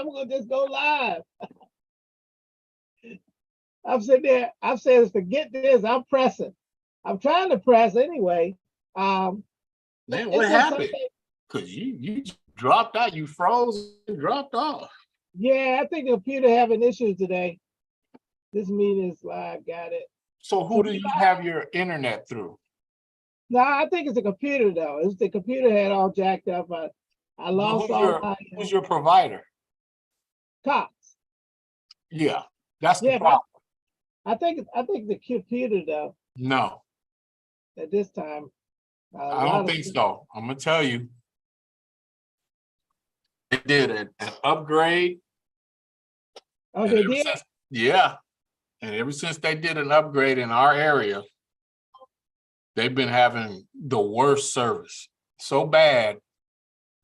I'm gonna just go live. I'm sitting there, I'm saying, forget this, I'm pressing. I'm trying to press anyway. Man, it's what just happened? something. Because you dropped out, you froze and dropped off. Yeah, I think the computer having issues today. This meeting is live, got it. So who do you have your internet through? No, I think it's the computer though. It's the computer had all jacked up. I lost all my Who's your provider? Cox. Yeah, that's the Yeah, problem. I think the computer though. No, At this time, I don't think so. I'm gonna tell you, they did an upgrade. Oh, they did? Yeah, and ever since they did an upgrade in our area, they've been having the worst service. So bad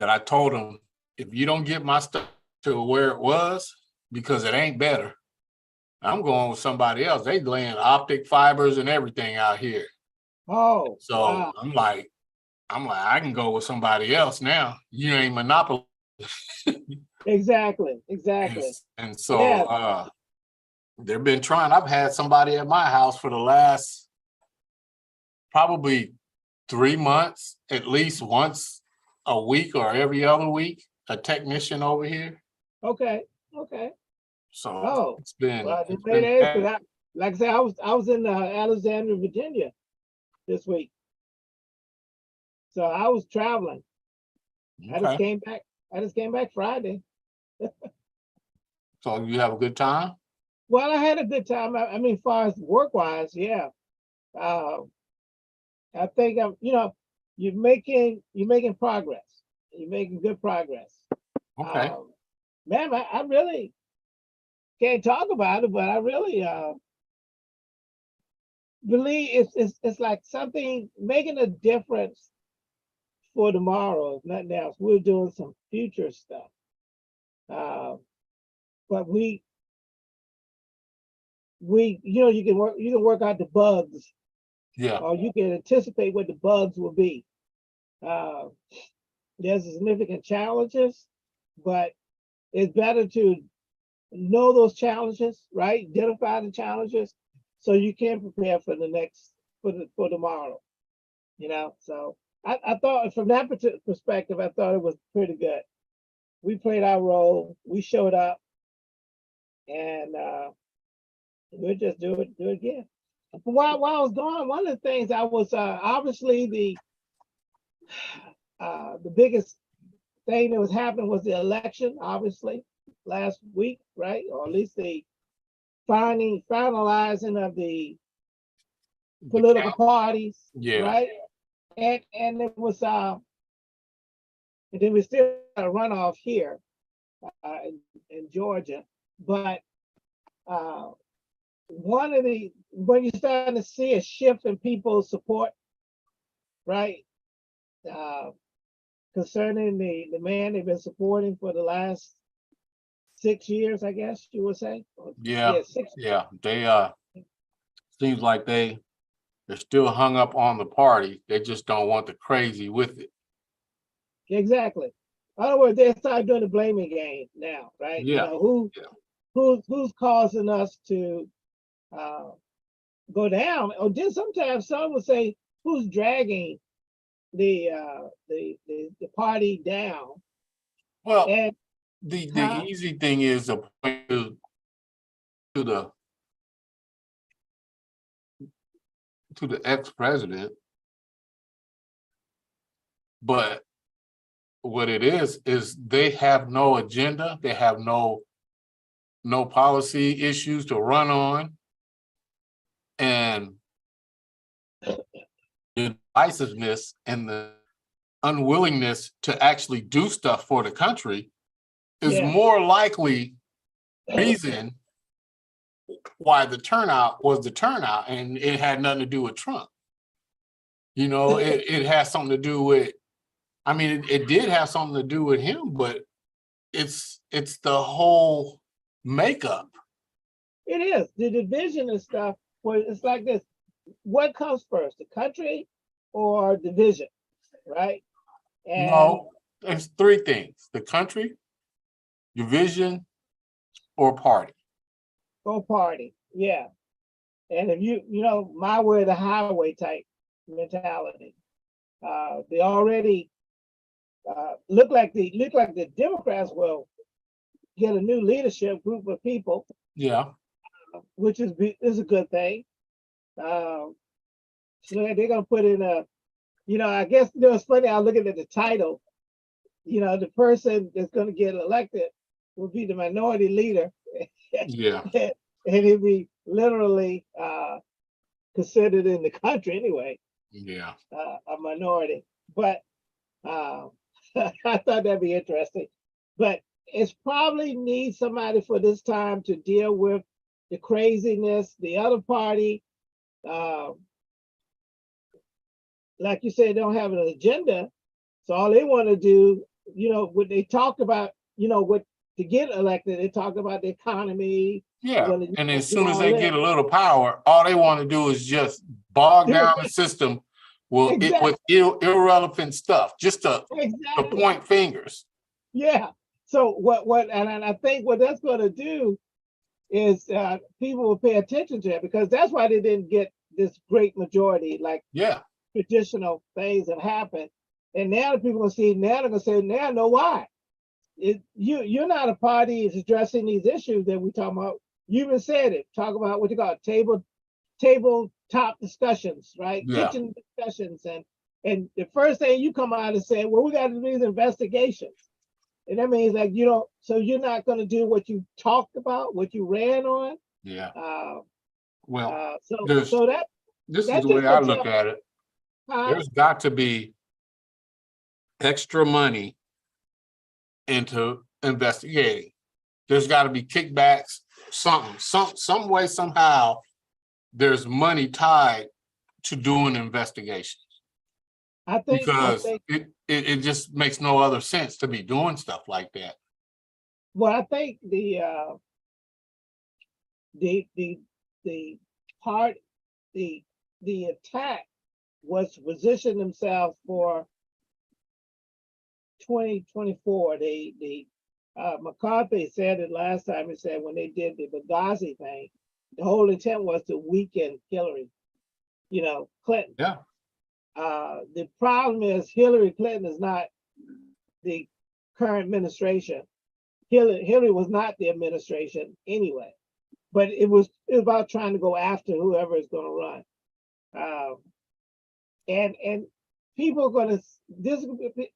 that I told them, if you don't get my stuff to where it was, because it ain't better, I'm going with somebody else. They laying optic fibers and everything out here. Oh, so wow. I'm like, I can go with somebody else now. You ain't monopoly. Exactly. And so they've been trying. I've had somebody at my house for the last probably 3 months, at least once a week or every other week, a technician over here. Okay. So it's been, well, like I said, I was in Alexandria, Virginia this week. So I was traveling. Okay. I just came back Friday. So you have a good time? Well, I had a good time. I mean, as far as work-wise, yeah. I think you're making progress. You're making good progress. Okay. Man, I really can't talk about it, but I really believe it's like something making a difference for tomorrow, if nothing else. We're doing some future stuff. But we you can work out the bugs. Yeah. Or you can anticipate what the bugs will be. There's significant challenges, but it's better to know those challenges, right? Identify the challenges so you can prepare for the next for tomorrow. So I thought from that perspective, I thought it was pretty good. We played our role, we showed up, and we'll just do it again. While I was gone, one of the things I was obviously the biggest thing that was happening was the election, obviously, last week, right? Or at least the finalizing of the political parties, yeah, right? And it was and then we still got a runoff here in Georgia, but when you're starting to see a shift in people's support, right? Concerning the man they've been supporting for the last 6 years, I guess you would say. Yeah. 6 Yeah. They seems like they're still hung up on the party. They just don't want the crazy with it. Exactly. In other words, they start doing the blaming game now, right? Yeah. Who's causing us to go down? Or then sometimes some would say, who's dragging the party down? Well, and the easy thing is to point to the ex-president, but what it is they have no agenda. They have no policy issues to run on, and the divisiveness and the unwillingness to actually do stuff for the country is more likely reason why the turnout was the turnout, and it had nothing to do with Trump. It has something to do with, I mean, it did have something to do with him, but it's the whole makeup. It is the division and stuff. Well, it's like this: what comes first, the country or division, right? No, there's three things: the country, your vision or party. Go party. Yeah. And if you know, my way or the highway type mentality. They already look like the Democrats will get a new leadership group of people, Yeah. which is a good thing. So they're gonna put in I guess it's funny. I was looking at the title. The person that's gonna get elected will be the minority leader, Yeah. and he'll be literally considered in the country anyway Yeah. a minority. But I thought that'd be interesting. But it's probably needs somebody for this time to deal with the craziness. The other party, like you said, don't have an agenda. So all they want to do, when they talk about, what to get elected, they talk about the economy. Yeah. Gonna, And as do soon as all they that. get a little power, all they want to do is just bog down the system with irrelevant stuff, just to Exactly. point fingers. Yeah. So and I think what that's going to do is people will pay attention to it, because that's why they didn't get this great majority, like Yeah. traditional things have happened. And now the people now they're going to say, now I know why. You're not a party that's addressing these issues that we talking about. You even said it. Talk about what you call tabletop discussions, right? Yeah. Kitchen discussions, and the first thing you come out and say, well, we got to do these investigations, and that means like so you're not going to do what you talked about, what you ran on. Yeah. Well, this is the way I look at it. There's got to be extra money into investigating. There's got to be kickbacks, some way, somehow. There's money tied to doing investigations. Because it just makes no other sense to be doing stuff like that. Well, I think the attack was to position themselves for 2024. McCarthy said it last time. He said when they did the Benghazi thing, the whole intent was to weaken Hillary, Clinton. Yeah. The problem is Hillary Clinton is not the current administration. Hillary was not the administration anyway, but it was about trying to go after whoever is going to run. And people are going to,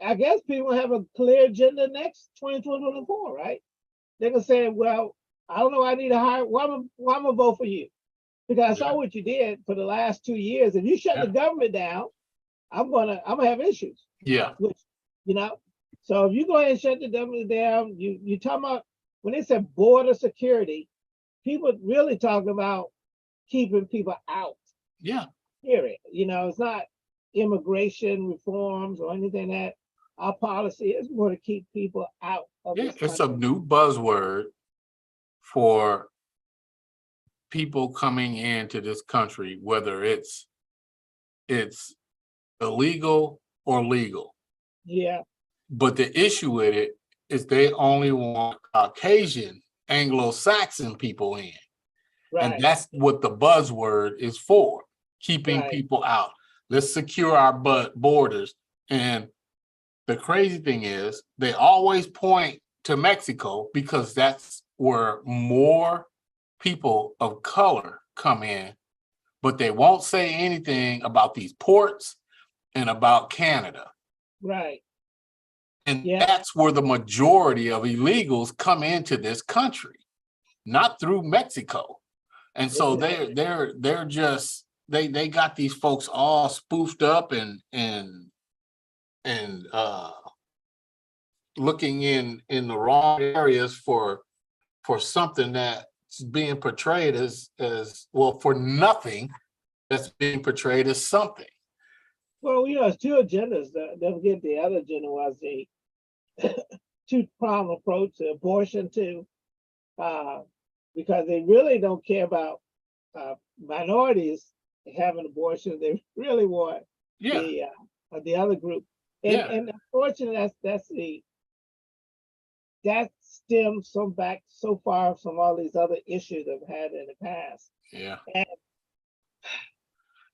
I guess people have a clear agenda next 2024, right? They're going to say, well, I don't know, I need to hire, why am I going to vote for you? Because I saw what you did for the last 2 years. If you shut the government down, I'm gonna have issues. Yeah. Which, so if you go ahead and shut the government down, you talking about, when they said border security, people really talking about keeping people out. Yeah. Period. It's not immigration reforms or anything that our policy is more to keep people out of this country. It's a new buzzword for people coming into this country, whether it's illegal or legal. Yeah. But the issue with it is they only want Caucasian, Anglo-Saxon people in. Right. And that's what the buzzword is for, keeping people out. Let's secure our borders. And the crazy thing is they always point to Mexico because that's where more people of color come in, but they won't say anything about these ports and about Canada. Right. And that's where the majority of illegals come into this country, not through Mexico. And so they're just they got these folks all spoofed up and looking in the wrong areas for something that's being portrayed as well, for nothing that's being portrayed as something. Well, it's two agendas. Don't forget the other agenda was the two-pronged approach to abortion too, because they really don't care about minorities having abortion. They really want the other group. And unfortunately, that stems so far from all these other issues that we've had in the past. Yeah. And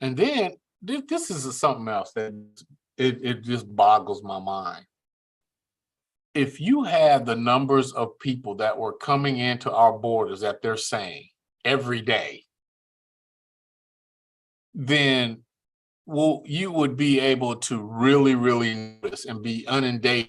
And then this is something else that it just boggles my mind. If you had the numbers of people that were coming into our borders that they're saying every day, then you would be able to really, really notice and be inundated